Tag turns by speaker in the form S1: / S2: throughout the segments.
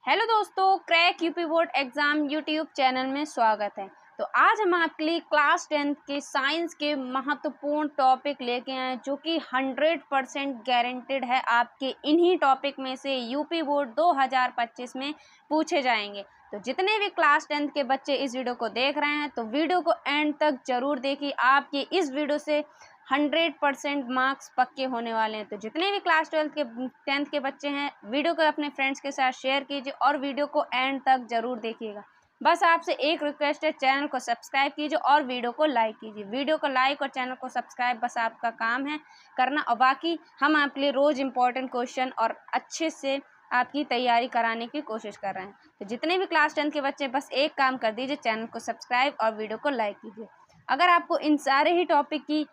S1: Hello दोस्तों, crack UP board exam YouTube channel में स्वागत है। तो आज हम आपके लिए क्लास 10 के साइंस के महत्वपूर्ण टॉपिक लेके आए जो कि 100% गारंटेड है आपके इन्हीं टॉपिक में से यूपी बोर्ड 2025 में पूछे जाएंगे। तो जितने भी क्लास 10 के बच्चे इस वीडियो को देख रहे हैं तो वीडियो को एंड तक जरूर देखिए। आपके इस वीडियो से 100% मार्क्स पक्के होने वाले हैं। तो जितने भी क्लास 10th के बच्चे हैं वीडियो को अपने फ्रेंड्स के साथ शेयर कीजिए और वीडियो को एंड तक ज़रूर देखिएगा। बस आपसे एक रिक्वेस्ट है, चैनल को सब्सक्राइब कीजिए और वीडियो को लाइक कीजिए। वीडियो को लाइक और चैनल को सब्सक्राइब बस आपका काम है करना, और बाकी हम आपके लिए रोज़ इंपॉर्टेंट क्वेश्चन और अच्छे से आपकी तैयारी कराने की कोशिश कर रहे हैं। तो जितने भी क्लास 10 के बच्चे बस एक काम कर दीजिए, चैनल को सब्सक्राइब और वीडियो को लाइक कीजिए। अगर आपको इन सारे ही टॉपिक की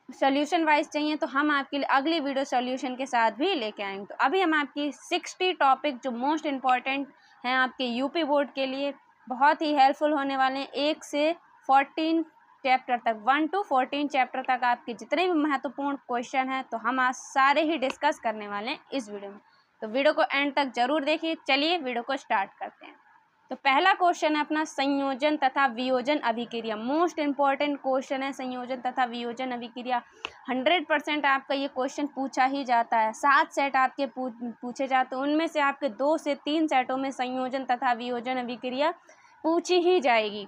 S1: सोल्यूशन वाइज चाहिए तो हम आपके लिए अगली वीडियो सोल्यूशन के साथ भी लेके आएंगे। तो अभी हम आपकी 60 टॉपिक जो मोस्ट इम्पॉर्टेंट हैं आपके यूपी बोर्ड के लिए बहुत ही हेल्पफुल होने वाले हैं। 1 से 14 चैप्टर तक, 1 to 14 चैप्टर तक आपके जितने भी महत्वपूर्ण क्वेश्चन हैं तो हम आज सारे ही डिस्कस करने वाले हैं इस वीडियो में। तो वीडियो को एंड तक जरूर देखिए। चलिए वीडियो को स्टार्ट करते हैं। तो पहला क्वेश्चन है अपना संयोजन तथा वियोजन अभिक्रिया। मोस्ट इम्पॉर्टेंट क्वेश्चन है संयोजन तथा वियोजन अभिक्रिया। 100% आपका ये क्वेश्चन पूछा ही जाता है। 7 सेट आपके पूछे जाते हैं, उनमें से आपके 2 से 3 सेटों में संयोजन तथा वियोजन अभिक्रिया पूछी ही जाएगी।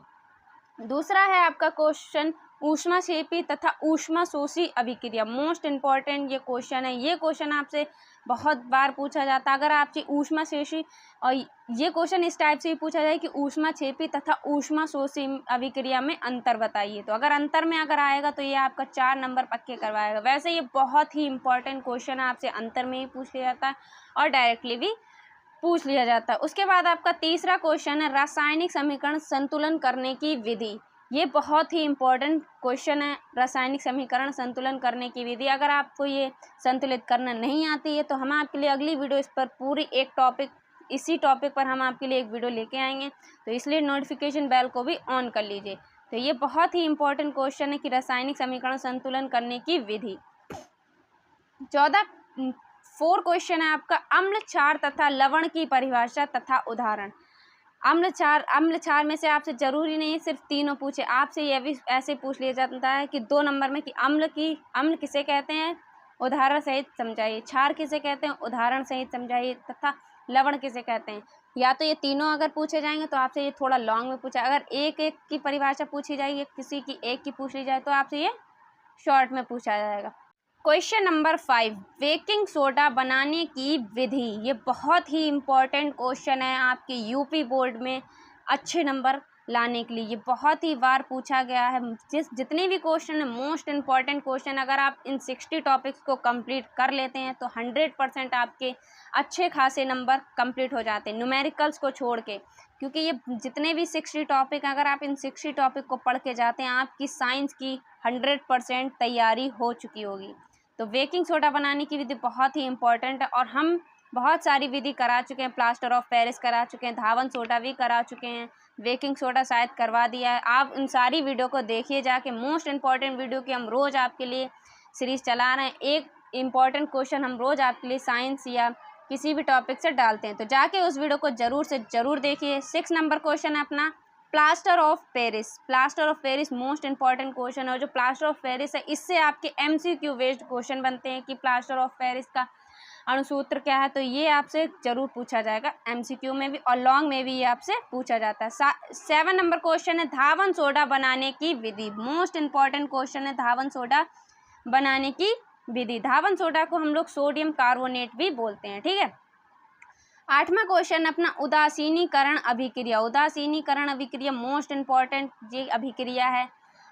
S1: दूसरा है आपका क्वेश्चन ऊष्माक्षेपी तथा ऊष्माशोषी अभिक्रिया। मोस्ट इम्पॉर्टेंट ये क्वेश्चन है। ये क्वेश्चन आपसे बहुत बार पूछा जाता है। अगर आपसे ऊष्माशोषी, और ये क्वेश्चन इस टाइप से ही पूछा जाए कि ऊष्माक्षेपी तथा ऊष्माशोषी अभिक्रिया में अंतर बताइए। तो अगर अंतर में अगर आएगा तो ये आपका 4 नंबर पक्के करवाएगा। वैसे ये बहुत ही इंपॉर्टेंट क्वेश्चन है, आपसे अंतर में ही पूछ लिया जाता है और डायरेक्टली भी पूछ लिया जाता है। उसके बाद आपका तीसरा क्वेश्चन है रासायनिक समीकरण संतुलन करने की विधि। ये बहुत ही इम्पोर्टेंट क्वेश्चन है, रासायनिक समीकरण संतुलन करने की विधि। अगर आपको ये संतुलित करना नहीं आती है तो हम आपके लिए अगली वीडियो इस पर पूरी इसी टॉपिक पर हम आपके लिए एक वीडियो लेके आएंगे। तो इसलिए नोटिफिकेशन बेल को भी ऑन कर लीजिए। तो ये बहुत ही इम्पोर्टेंट क्वेश्चन है कि रासायनिक समीकरण संतुलन करने की विधि। 4 क्वेश्चन है आपका अम्ल क्षार तथा लवण की परिभाषा तथा उदाहरण। अम्ल क्षार में से आपसे जरूरी नहीं सिर्फ तीनों पूछे, आपसे यह भी ऐसे पूछ लिया जाता है कि 2 नंबर में कि अम्ल किसे कहते हैं, उदाहरण सहित समझाइए। क्षार किसे कहते हैं, उदाहरण सहित समझाइए। तथा लवण किसे कहते हैं। या तो ये तीनों अगर पूछे जाएंगे तो आपसे ये थोड़ा लॉन्ग में पूछा। अगर एक एक की परिभाषा पूछी जाएगी, किसी की एक की पूछ ली जाए तो आपसे ये शॉर्ट में पूछा जाएगा। क्वेश्चन नंबर 5, बेकिंग सोडा बनाने की विधि। ये बहुत ही इम्पोर्टेंट क्वेश्चन है आपके यूपी बोर्ड में अच्छे नंबर लाने के लिए। ये बहुत ही बार पूछा गया है। जितने भी क्वेश्चन है मोस्ट इम्पॉर्टेंट क्वेश्चन, अगर आप इन 60 टॉपिक्स को कंप्लीट कर लेते हैं तो 100% आपके अच्छे खासे नंबर कंप्लीट हो जाते हैं, न्यूमेरिकल्स को छोड़ के। क्योंकि ये जितने भी 60 टॉपिक, अगर आप इन 60 टॉपिक को पढ़ के जाते हैं आपकी साइंस की 100% तैयारी हो चुकी होगी। तो बेकिंग सोडा बनाने की विधि बहुत ही इम्पॉर्टेंट है और हम बहुत सारी विधि करा चुके हैं। प्लास्टर ऑफ पेरिस करा चुके हैं, धावन सोडा भी करा चुके हैं, बेकिंग सोडा शायद करवा दिया है। आप इन सारी वीडियो को देखिए जाके। मोस्ट इम्पॉर्टेंट वीडियो की हम रोज़ आपके लिए सीरीज़ चला रहे हैं। एक इम्पॉर्टेंट क्वेश्चन हम रोज़ आपके लिए साइंस या किसी भी टॉपिक से डालते हैं, तो जाके उस वीडियो को ज़रूर से ज़रूर देखिए। 6 नंबर क्वेश्चन है अपना plaster of Paris. Plaster of Paris most important question है। और जो प्लास्टर ऑफ पेरिस है इससे आपके MCQ बेस्ड क्वेश्चन बनते हैं कि प्लास्टर ऑफ पेरिस का अणुसूत्र क्या है। तो ये आपसे जरूर पूछा जाएगा MCQ में भी, और लॉन्ग में भी ये आपसे पूछा जाता है। 7 नंबर क्वेश्चन है धावन सोडा बनाने की विधि। मोस्ट इंपॉर्टेंट क्वेश्चन है धावन सोडा बनाने की विधि। धावन सोडा को हम लोग सोडियम कार्बोनेट भी बोलते हैं, ठीक है। 8वां क्वेश्चन अपना उदासीनीकरण अभिक्रिया। उदासीनीकरण अभिक्रिया मोस्ट इम्पॉर्टेंट ये अभिक्रिया है,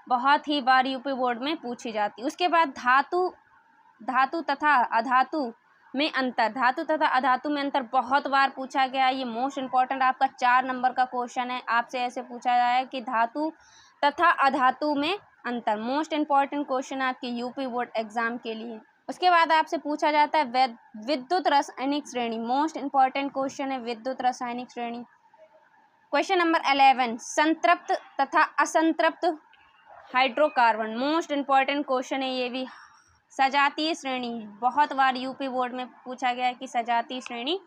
S1: बहुत ही बार यूपी बोर्ड में पूछी जाती है। उसके बाद धातु तथा अधातु में अंतर। धातु तथा अधातु में अंतर बहुत बार पूछा गया है। ये मोस्ट इम्पॉर्टेंट आपका 4 नंबर का क्वेश्चन है। आपसे ऐसे पूछा जाए कि धातु तथा अधातु में अंतर। मोस्ट इम्पॉर्टेंट क्वेश्चन आपके यूपी बोर्ड एग्जाम के लिए। उसके बाद आपसे पूछा जाता है विद्युत रासायनिक श्रेणी। मोस्ट इंपॉर्टेंट क्वेश्चन है विद्युत रासायनिक श्रेणी। क्वेश्चन नंबर 11 संतृप्त तथा असंतृप्त हाइड्रोकार्बन। मोस्ट इंपॉर्टेंट क्वेश्चन है ये भी। सजातीय श्रेणी बहुत बार यूपी बोर्ड में पूछा गया है कि सजातीय श्रेणी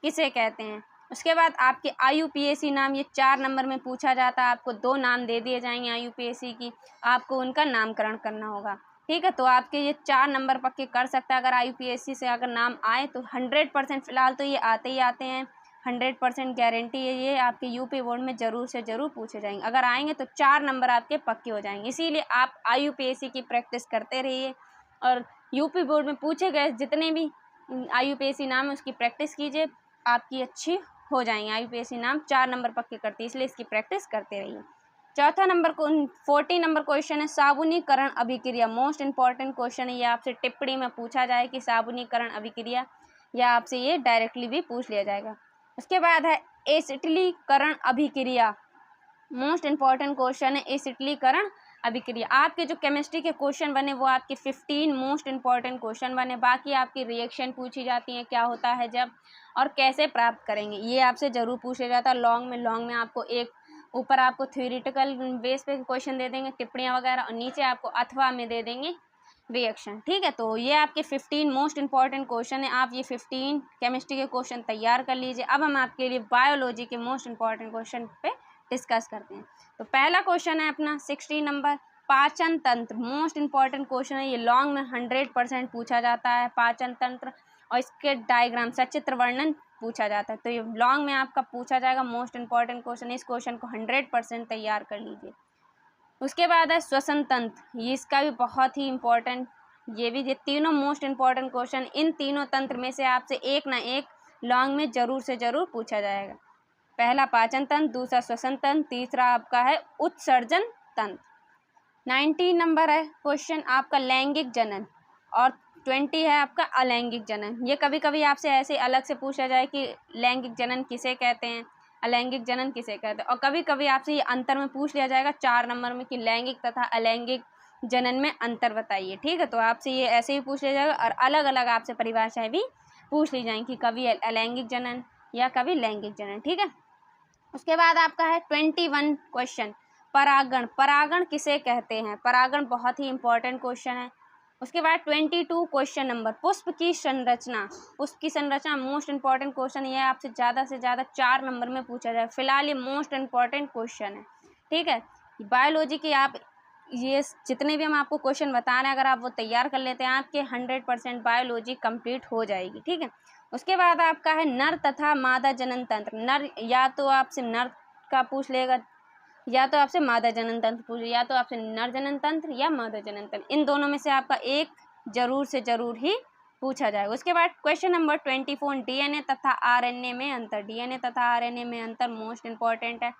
S1: किसे कहते हैं। उसके बाद आपके IUPAC नाम, ये 4 नंबर में पूछा जाता है। आपको 2 नाम दे दिए जाएंगे IUPAC की, आपको उनका नामकरण करना होगा। ठीक है, तो आपके ये 4 नंबर पक्के कर सकता है। अगर IUPAC से अगर नाम आए तो 100% फ़िलहाल तो ये आते ही आते हैं, 100% गारंटी है, ये आपके यूपी बोर्ड में ज़रूर से ज़रूर पूछे जाएंगे। अगर आएंगे तो 4 नंबर आपके पक्के हो जाएंगे। इसीलिए आप IUPAC की प्रैक्टिस करते रहिए और यूपी बोर्ड में पूछे गए जितने भी IUPAC नाम है उसकी प्रैक्टिस कीजिए, आपकी अच्छी हो जाएंगे। IUPAC नाम 4 नंबर पक्के करती है, इसलिए इसकी प्रैक्टिस करते रहिए। चौथा नंबर 40 नंबर क्वेश्चन है साबुनीकरण अभिक्रिया। मोस्ट इंपॉर्टेंट क्वेश्चन है, ये आपसे टिप्पणी में पूछा जाए कि साबुनीकरण अभिक्रिया, या आपसे ये डायरेक्टली भी पूछ लिया जाएगा। उसके बाद है एसिटिलीकरण अभिक्रिया। मोस्ट इंपॉर्टेंट क्वेश्चन है एसिटिलीकरण अभिक्रिया। आपके जो केमिस्ट्री के क्वेश्चन बने वो आपके 15 मोस्ट इंपॉर्टेंट क्वेश्चन बने। बाकी आपकी रिएक्शन पूछी जाती है, क्या होता है जब और कैसे प्राप्त करेंगे, ये आपसे ज़रूर पूछा जाता है। लॉन्ग में आपको एक ऊपर आपको थ्योरेटिकल बेस पे क्वेश्चन दे देंगे, टिप्पणियाँ वगैरह, और नीचे आपको अथवा में दे देंगे रिएक्शन। ठीक है, तो ये आपके 15 मोस्ट इंपॉर्टेंट क्वेश्चन है। आप ये 15 केमिस्ट्री के क्वेश्चन तैयार कर लीजिए। अब हम आपके लिए बायोलॉजी के मोस्ट इंपॉर्टेंट क्वेश्चन पे डिस्कस करते हैं। तो पहला क्वेश्चन है अपना 16 नंबर, पाचन तंत्र। मोस्ट इंपॉर्टेंट क्वेश्चन है, ये लॉन्ग में 100% पूछा जाता है पाचन तंत्र, और इसके डायग्राम सचित्र वर्णन पूछा जाता है। तो ये लॉन्ग में आपका पूछा जाएगा, मोस्ट इंपॉर्टेंट क्वेश्चन। इस क्वेश्चन को 100% तैयार कर लीजिए। उसके बाद है श्वसन तंत्र, ये इसका भी बहुत ही इम्पोर्टेंट, ये तीनों मोस्ट इम्पॉर्टेंट क्वेश्चन। इन तीनों तंत्र में से आपसे एक ना एक लॉन्ग में ज़रूर से ज़रूर पूछा जाएगा। पहला पाचन तंत्र, दूसरा श्वसन तंत्र, तीसरा आपका है उत्सर्जन तंत्र। 19 नंबर है क्वेश्चन आपका लैंगिक जनन, और 20 है आपका अलैंगिक जनन। ये कभी कभी आपसे ऐसे अलग से पूछा जाए कि लैंगिक जनन किसे कहते हैं, अलैंगिक जनन किसे कहते हैं, और कभी कभी आपसे ये अंतर में पूछ लिया जाएगा 4 नंबर में कि लैंगिक तथा अलैंगिक जनन में अंतर बताइए। ठीक है, तो आपसे ये ऐसे ही पूछ लिया जाएगा, और अलग अलग आपसे परिभाषाएं भी पूछ ली जाएंगी, कभी अलैंगिक जनन या कभी लैंगिक जनन। ठीक है, उसके बाद आपका है 21 क्वेश्चन परागण। परागण किसे कहते हैं, परागण बहुत ही इंपॉर्टेंट क्वेश्चन है। उसके बाद 22 क्वेश्चन नंबर पुष्प की संरचना। पुष्प की संरचना मोस्ट इंपॉर्टेंट क्वेश्चन, ये आपसे ज़्यादा से ज़्यादा 4 नंबर में पूछा जाए। फिलहाल ये मोस्ट इंपॉर्टेंट क्वेश्चन है। ठीक है, बायोलॉजी की आप ये जितने भी हम आपको क्वेश्चन बता रहे हैं, अगर आप वो तैयार कर लेते हैं, आपके 100% बायोलॉजी कंप्लीट हो जाएगी। ठीक है, उसके बाद आपका है नर तथा मादा जनन तंत्र। नर, या तो आपसे नर का पूछ लेगा, या तो आपसे मादा जनन तंत्र पूछ, या तो आपसे नर जनन तंत्र या मादा जनन तंत्र, इन दोनों में से आपका एक जरूर से जरूर ही पूछा जाएगा। उसके बाद क्वेश्चन नंबर 24 DNA तथा RNA में अंतर। DNA तथा RNA में अंतर मोस्ट इंपॉर्टेंट है।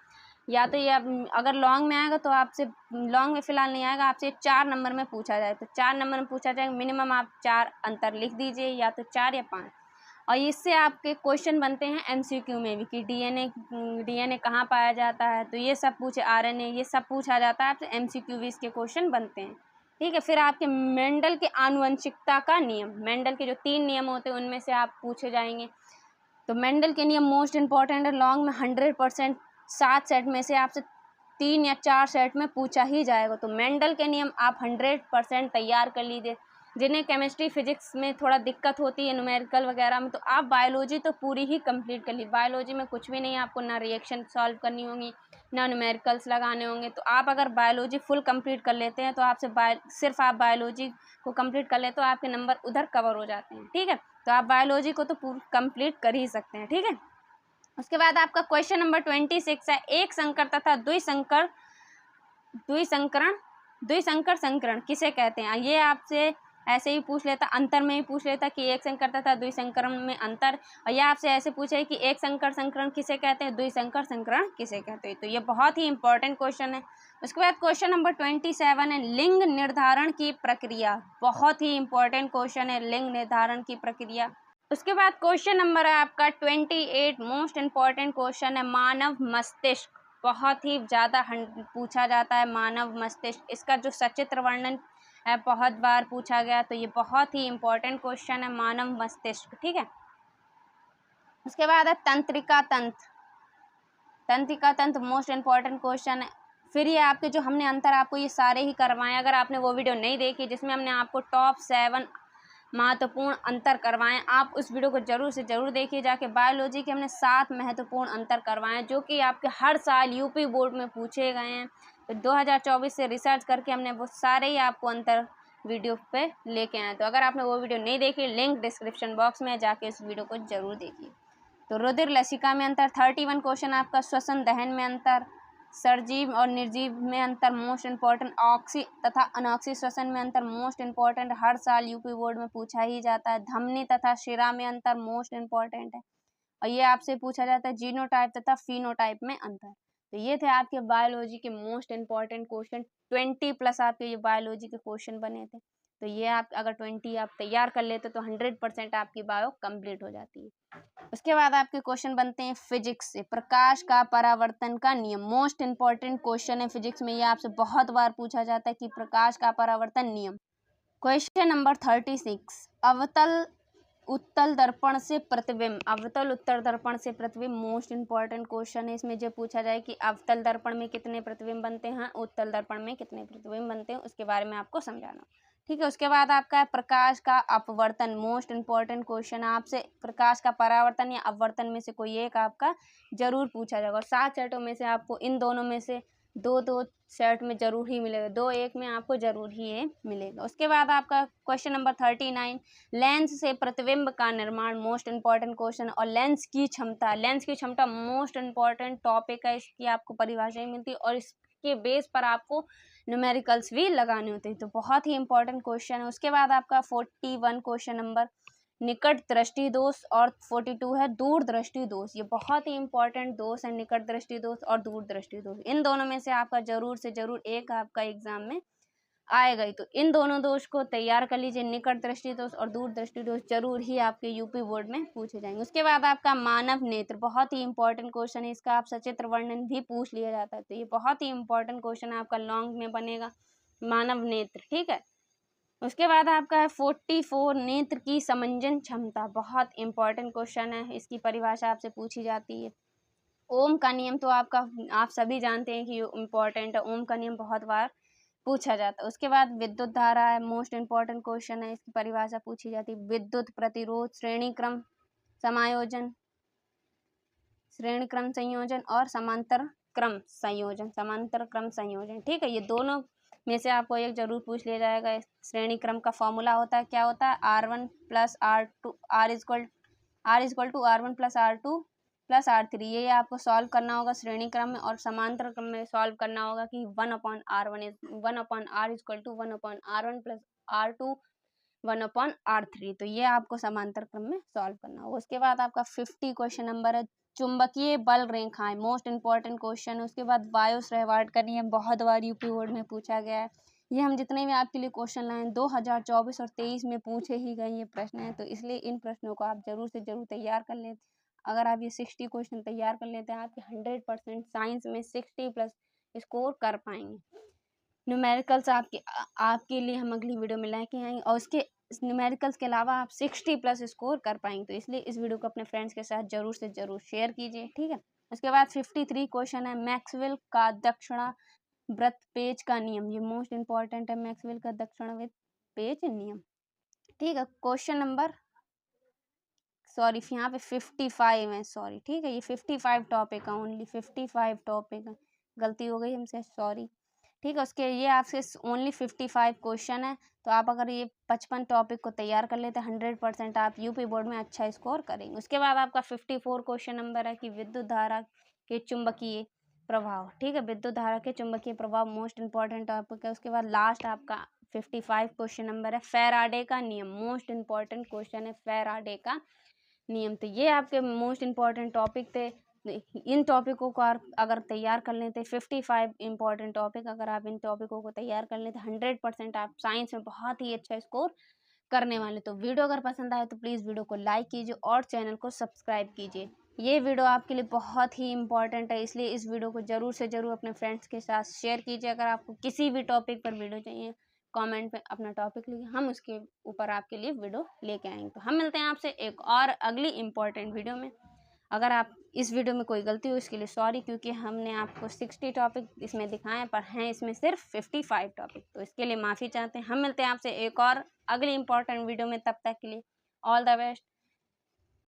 S1: या तो ये अगर लॉन्ग में आएगा तो आपसे, लॉन्ग में फिलहाल नहीं आएगा, आपसे 4 नंबर में पूछा जाए तो 4 नंबर में पूछा जाएगा। मिनिमम आप 4 अंतर लिख दीजिए, या तो 4 या 5, और इससे आपके क्वेश्चन बनते हैं MCQ में भी कि DNA कहाँ पाया जाता है, तो ये सब पूछे, RNA, ये सब पूछा जाता है आपसे, MCQ भी इसके क्वेश्चन बनते हैं। ठीक है, फिर आपके मेंडल के आनुवंशिकता का नियम, मेंडल के जो 3 नियम होते हैं उनमें से आप पूछे जाएंगे। तो मेंडल के नियम मोस्ट इंपॉर्टेंट है। लॉन्ग में 100% 7 सेट में से आपसे 3 या 4 सेट में पूछा ही जाएगा। तो मेंडल के नियम आप 100% तैयार कर लीजिए। जिन्हें केमिस्ट्री फिजिक्स में थोड़ा दिक्कत होती है न्यूमेरिकल वगैरह में, तो आप बायोलॉजी तो पूरी ही कंप्लीट कर ली। बायोलॉजी में कुछ भी नहीं, आपको ना रिएक्शन सॉल्व करनी होगी, ना न्यूमेरिकल्स लगाने होंगे। तो आप अगर बायोलॉजी फुल कंप्लीट कर लेते हैं तो आपसे सिर्फ आप बायोलॉजी को कंप्लीट कर ले तो आपके नंबर उधर कवर हो जाते हैं। ठीक है, तो आप बायोलॉजी को तो पूरी कंप्लीट कर ही सकते हैं। ठीक है, उसके बाद आपका क्वेश्चन नंबर 26 है एक संकर तथा द्विसंकर संकरण किसे कहते हैं। ये आपसे ऐसे ही पूछ लेता, अंतर में ही पूछ लेता कि एक संकर तथा द्विसंकरण में अंतर, और यह आपसे ऐसे पूछे कि एक संकर संकरण किसे कहते हैं, द्विसंकर संकरण किसे कहते हैं। तो ये बहुत ही इंपॉर्टेंट क्वेश्चन है। उसके बाद क्वेश्चन नंबर 27 है लिंग निर्धारण की प्रक्रिया। बहुत ही इंपॉर्टेंट क्वेश्चन है लिंग निर्धारण की प्रक्रिया। उसके बाद क्वेश्चन नंबर है आपका 28 मोस्ट इंपॉर्टेंट क्वेश्चन है मानव मस्तिष्क। बहुत ही ज़्यादा पूछा जाता है मानव मस्तिष्क, इसका जो सचित्र वर्णन है बहुत बार पूछा गया, तो ये बहुत ही इंपॉर्टेंट क्वेश्चन है मानव मस्तिष्क। ठीक है, उसके बाद है तंत्रिका तंत्र। तंत्रिका तंत्र मोस्ट इंपॉर्टेंट क्वेश्चन है। फिर ये आपके जो हमने अंतर आपको ये सारे ही करवाए, अगर आपने वो वीडियो नहीं देखी जिसमें हमने आपको टॉप 7 महत्वपूर्ण अंतर करवाएं। आप उस वीडियो को जरूर से जरूर देखिए जाके। बायोलॉजी के हमने 7 महत्वपूर्ण अंतर करवाएं जो कि आपके हर साल यूपी बोर्ड में पूछे गए हैं। तो 2024 से रिसर्च करके हमने वो सारे ही आपको अंतर वीडियो पे लेके आए। तो अगर आपने वो वीडियो नहीं देखी, लिंक डिस्क्रिप्शन बॉक्स में, जाके उस वीडियो को जरूर देखिए। तो रुधिर लसिका में अंतर 31 क्वेश्चन आपका। श्वसन दहन में अंतर, सजीव और निर्जीव में अंतर मोस्ट इंपॉर्टेंट, ऑक्सी तथा अनॉक्सी श्वसन में अंतर मोस्ट इंपॉर्टेंट, हर साल यूपी बोर्ड में पूछा ही जाता है। धमनी तथा शिरा में अंतर मोस्ट इंपॉर्टेंट है और ये आपसे पूछा जाता है। जीनोटाइप तथा फिनोटाइप में अंतर। तो ये थे आपके बायोलॉजी के मोस्ट इंपॉर्टेंट क्वेश्चन। 20+ आपके ये बायोलॉजी के क्वेश्चन बने थे। तो ये आप अगर 20 आप तैयार कर लेते तो 100% आपकी बायो कंप्लीट हो जाती है। उसके बाद आपके क्वेश्चन बनते हैं फिजिक्स से। प्रकाश का परावर्तन का नियम मोस्ट इंपॉर्टेंट क्वेश्चन है फिजिक्स में। ये आपसे बहुत बार पूछा जाता है कि प्रकाश का परावर्तन नियम। क्वेश्चन नंबर 36, अवतल उत्तल दर्पण से प्रतिबिंब। अवतल उत्तल दर्पण से प्रतिबिंब मोस्ट इंपॉर्टेंट क्वेश्चन है। इसमें जो पूछा जाए कि अवतल दर्पण में कितने प्रतिबिंब बनते हैं, उत्तल दर्पण में कितने प्रतिबिंब बनते हैं, उसके बारे में आपको समझाना। ठीक है। उसके बाद आपका है प्रकाश का अपवर्तन। मोस्ट इंपॉर्टेंट क्वेश्चन आपसे प्रकाश का परावर्तन या अपवर्तन में से कोई एक आपका जरूर पूछा जाएगा। 7 सेटों में से आपको इन दोनों में से दो सेट में जरूर ही मिलेगा, 2-1 में आपको जरूर ही ये मिलेगा। उसके बाद आपका क्वेश्चन नंबर 39, लेंस से प्रतिबिंब का निर्माण। Most important question. और लेंस की क्षमता मोस्ट इंपॉर्टेंट टॉपिक है। इसकी आपको परिभाषा मिलती है और इसके बेस पर आपको न्यूमेरिकल्स भी लगाने होते हैं। तो बहुत ही इंपॉर्टेंट क्वेश्चन है। उसके बाद आपका 41 क्वेश्चन नंबर निकट दृष्टि दोष और 42 है दूर दृष्टि दोष। ये बहुत ही इंपॉर्टेंट दोष है, निकट दृष्टि दोष और दूर दृष्टि दोष। इन दोनों में से आपका जरूर से जरूर एक आपका एग्जाम में आएगा ही। तो इन दोनों दोष को तैयार कर लीजिए। निकट दृष्टि दोष और दूर दृष्टि दोष जरूर ही आपके यूपी बोर्ड में पूछे जाएंगे। उसके बाद आपका मानव नेत्र, बहुत ही इंपॉर्टेंट क्वेश्चन है। इसका आप सचित्र वर्णन भी पूछ लिया जाता है। तो ये बहुत ही इंपॉर्टेंट क्वेश्चन है, आपका लॉन्ग में बनेगा मानव नेत्र। ठीक है। उसके बाद आपका है 44, नेत्र की समंजन क्षमता। बहुत इंपॉर्टेंट क्वेश्चन है, इसकी परिभाषा आपसे पूछी जाती है। ओम का नियम तो आप सभी जानते हैं कि इम्पोर्टेंट है। ओम का नियम बहुत बार पूछा जाता है। उसके बाद विद्युत धारा है, मोस्ट इंपॉर्टेंट क्वेश्चन है, इसकी परिभाषा पूछी जाती है। विद्युत प्रतिरोध, श्रेणी क्रम समायोजन, श्रेणी क्रम संयोजन और समांतर क्रम संयोजन। ठीक है। ये दोनों में से आपको एक जरूर पूछ लिया जाएगा। श्रेणी क्रम का फॉर्मूला होता है, क्या होता है, R1 + R2 R equal to R1 + R2 + R3। ये आपको सॉल्व करना होगा श्रेणी क्रम में। और समांतर क्रम में सॉल्व करना होगा कि 1/R1 equal to 1/R1 + R2 1/R3। तो ये आपको समांतर क्रम में सॉल्व करना होगा। उसके बाद आपका 50 क्वेश्चन नंबर है चुंबकीय बल रेखाएं। मोस्ट इंपॉर्टेंट क्वेश्चन है। उसके बाद बायो-सावर्ट का नियम बहुत बार यूपी बोर्ड में पूछा गया है। ये हम जितने भी आपके लिए क्वेश्चन लाए 2024 और 23 में पूछे ही गए ये प्रश्न हैं। तो इसलिए इन प्रश्नों को आप जरूर से जरूर तैयार कर लें। अगर आप ये 60 क्वेश्चन तैयार कर लेते हैं, आपके 100% साइंस में 60+ स्कोर कर पाएंगे। न्यूमेरिकल्स आपके लिए हम अगली वीडियो में लेके आएंगे और उसके न्यूमेरिकल्स के अलावा आप 60+ स्कोर कर पाएंगे। तो इसलिए इस वीडियो को अपने फ्रेंड्स के साथ जरूर से जरूर शेयर कीजिए। ठीक है। उसके बाद 53 क्वेश्चन है मैक्सवेल का दक्षिणावर्त पेच का नियम। ये मोस्ट इंपॉर्टेंट है, मैक्सवेल का दक्षिणावर्त पेच नियम। ठीक है। क्वेश्चन नंबर यहाँ पे 55 है, सॉरी। ठीक है। ये 55 टॉपिक है, ओनली 55 टॉपिक है, गलती हो गई हमसे, सॉरी। ठीक है। उसके ये आपसे ओनली 55 क्वेश्चन है। तो आप अगर ये 55 टॉपिक को तैयार कर लेते हैं 100% आप यूपी बोर्ड में अच्छा स्कोर करेंगे। उसके बाद आपका 54 क्वेश्चन नंबर है कि विद्युत धारा के चुंबकीय प्रभाव। ठीक है। विद्युत धारा के चुंबकीय प्रभाव मोस्ट इंपॉर्टेंट टॉपिक है। उसके बाद लास्ट आपका 55 क्वेश्चन नंबर है फैराडे का नियम। मोस्ट इंपॉर्टेंट क्वेश्चन है फैराडे का नियम। तो ये आपके मोस्ट इंपॉर्टेंट टॉपिक थे। इन टॉपिकों को अगर तैयार कर लेते 55 इंपॉर्टेंट टॉपिक, अगर आप इन टॉपिकों को तैयार कर लेते 100% आप साइंस में बहुत ही अच्छा स्कोर करने वाले। तो वीडियो अगर पसंद आए तो प्लीज़ वीडियो को लाइक कीजिए और चैनल को सब्सक्राइब कीजिए। ये वीडियो आपके लिए बहुत ही इंपॉर्टेंट है, इसलिए इस वीडियो को जरूर से जरूर अपने फ्रेंड्स के साथ शेयर कीजिए। अगर आपको किसी भी टॉपिक पर वीडियो चाहिए कमेंट पे अपना टॉपिक लिखिए, हम उसके ऊपर आपके लिए वीडियो लेके आएंगे। तो हम मिलते हैं आपसे एक और अगली इंपॉर्टेंट वीडियो में। अगर आप इस वीडियो में कोई गलती हो इसके लिए सॉरी, क्योंकि हमने आपको 60 टॉपिक इसमें दिखाए पर हैं इसमें सिर्फ 55 टॉपिक, तो इसके लिए माफ़ी चाहते हैं। हम मिलते हैं आपसे एक और अगली इंपॉर्टेंट वीडियो में, तब तक के लिए ऑल द बेस्ट।